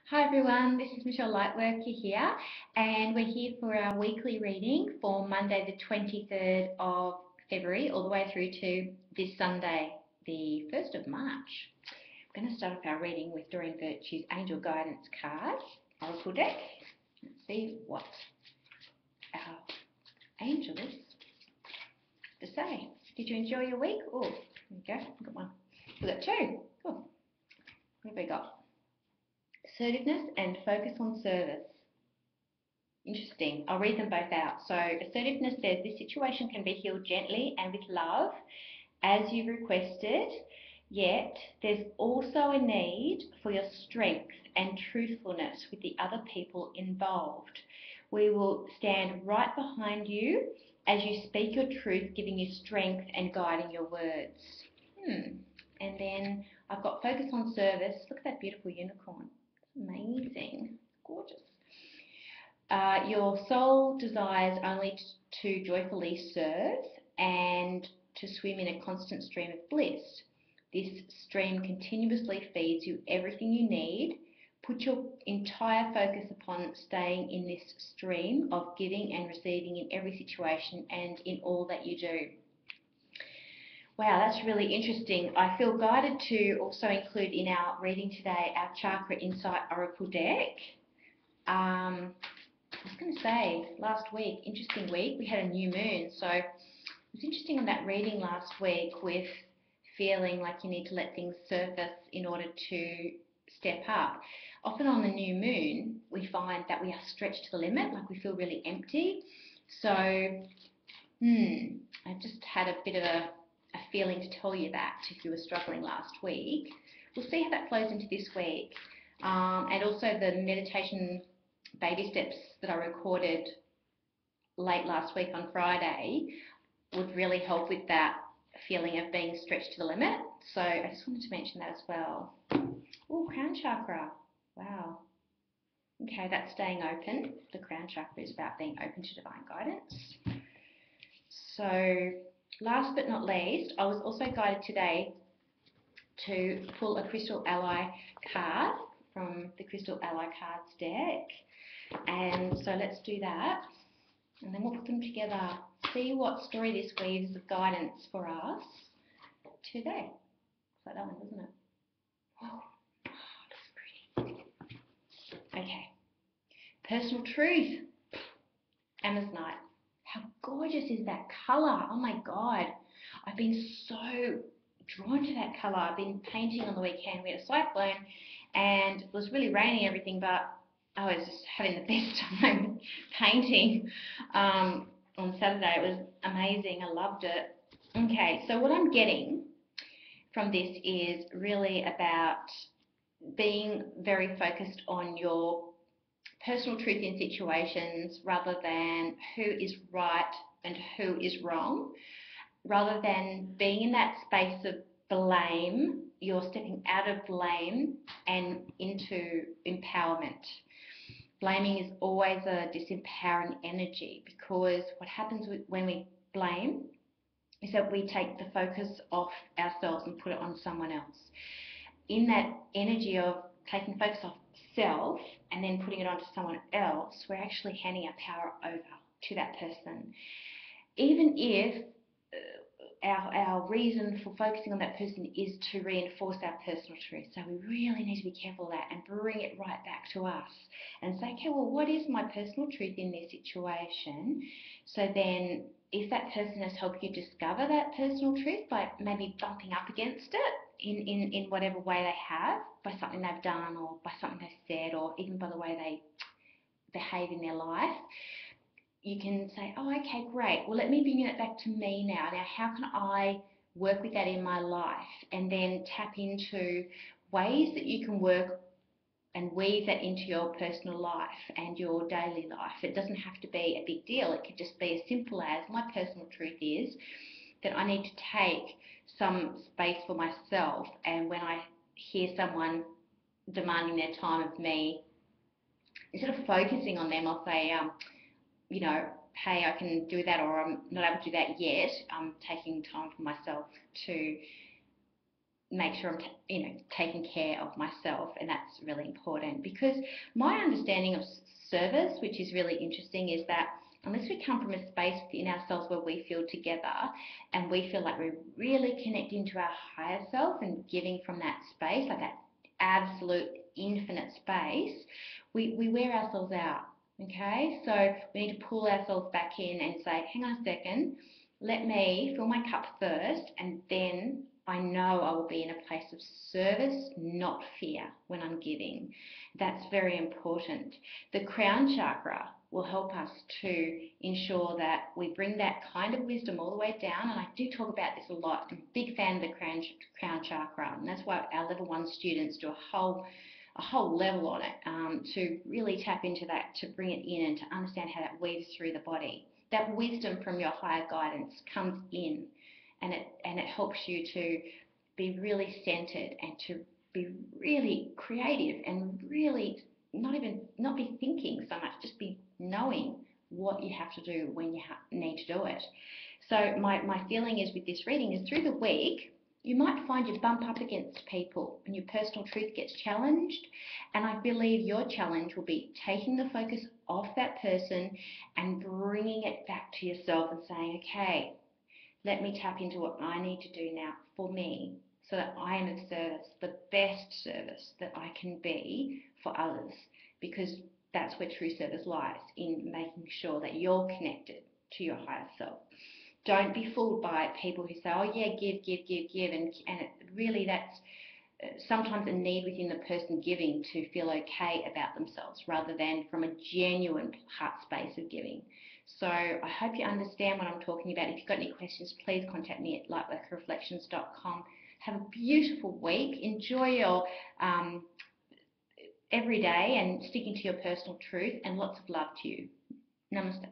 Hi everyone, this is Michelle Lightworker here, and we're here for our weekly reading for Monday the 23rd of February all the way through to this Sunday, the 1st of March. I'm going to start off our reading with Doreen Virtue's Angel Guidance card, Oracle deck. Let's see what our angels have to say. Did you enjoy your week? Oh, there we go, I've got one. We've got two. Cool. What have we got? Assertiveness and focus on service. Interesting. I'll read them both out. So assertiveness says this situation can be healed gently and with love as you've requested, yet there's also a need for your strength and truthfulness with the other people involved. We will stand right behind you as you speak your truth, giving you strength and guiding your words. And then I've got focus on service. Look at that beautiful unicorn. It's amazing. Gorgeous. Your soul desires only to joyfully serve and to swim in a constant stream of bliss. This stream continuously feeds you everything you need. Put your entire focus upon staying in this stream of giving and receiving in every situation and in all that you do. Wow, that's really interesting. I feel guided to also include in our reading today our Chakra Insight Oracle deck. I was going to say, last week, interesting week, we had a new moon. So it was interesting on that reading last week with feeling like you need to let things surface in order to step up. Often on the new moon, we find that we are stretched to the limit, like we feel really empty. So I just had a bit of a feeling to tell you that if you were struggling last week. We'll see how that flows into this week. And also the meditation baby steps that I recorded late last week on Friday would really help with that feeling of being stretched to the limit. So I just wanted to mention that as well. Oh, crown chakra. Wow. Okay, that's staying open. The crown chakra is about being open to divine guidance. So last but not least, I was also guided today to pull a Crystal Ally card from the Crystal Ally cards deck. And so let's do that. And then we'll put them together, see what story this weaves of guidance for us today. It's like that one, doesn't it? Oh, looks pretty. Okay. Personal truth. Emma's Night. How gorgeous is that colour? Oh my God. I've been so drawn to that colour. I've been painting on the weekend. We had a cyclone and it was really raining and everything, but I was just having the best time painting on Saturday. It was amazing. I loved it. Okay, so what I'm getting from this is really about being very focused on your personal truth in situations rather than who is right and who is wrong. Rather than being in that space of blame, you're stepping out of blame and into empowerment. Blaming is always a disempowering energy because what happens when we blame is that we take the focus off ourselves and put it on someone else. In that energy of taking focus off self and then putting it onto someone else, we're actually handing our power over to that person. Even if our reason for focusing on that person is to reinforce our personal truth. So we really need to be careful of that and bring it right back to us and say, okay, well, what is my personal truth in this situation? So then if that person has helped you discover that personal truth by maybe bumping up against it in whatever way they have, by something they've done or by something they've said or even by the way they behave in their life, you can say, oh, okay, great. Well, let me bring it back to me now. Now, how can I work with that in my life? And then tap into ways that you can work and weave that into your personal life and your daily life. It doesn't have to be a big deal. It could just be as simple as my personal truth is that I need to take some space for myself. And when I hear someone demanding their time of me, instead of focusing on them, I'll say, you know, hey, I can do that, or I'm not able to do that yet. I'm taking time for myself to make sure I'm taking care of myself, and that's really important, because my understanding of service, which is really interesting, is that unless we come from a space within ourselves where we feel together and we feel like we're really connecting to our higher self and giving from that space, like that absolute infinite space, we wear ourselves out. Okay, so we need to pull ourselves back in and say, hang on a second, let me fill my cup first, and then I know I will be in a place of service, not fear, when I'm giving. That's very important. The crown chakra will help us to ensure that we bring that kind of wisdom all the way down, and I do talk about this a lot. I'm a big fan of the crown chakra, and that's why our level 1 students do a whole level on it, to really tap into that, to bring it in and to understand how that weaves through the body. That wisdom from your higher guidance comes in, and it helps you to be really centered and to be really creative and really not be thinking so much, just be knowing what you have to do when you need to do it. So my feeling is with this reading is through the week, you might find you bump up against people and your personal truth gets challenged. And I believe your challenge will be taking the focus off that person and bringing it back to yourself and saying, okay, let me tap into what I need to do now for me so that I am of service, the best service that I can be for others, because that's where true service lies, in making sure that you're connected to your higher self. Don't be fooled by people who say, oh yeah, give, and it really, that's sometimes a need within the person giving to feel okay about themselves rather than from a genuine heart space of giving. So I hope you understand what I'm talking about. If you've got any questions, please contact me at lightworkerreflections.com. Have a beautiful week. Enjoy your every day and sticking to your personal truth, and lots of love to you. Namaste.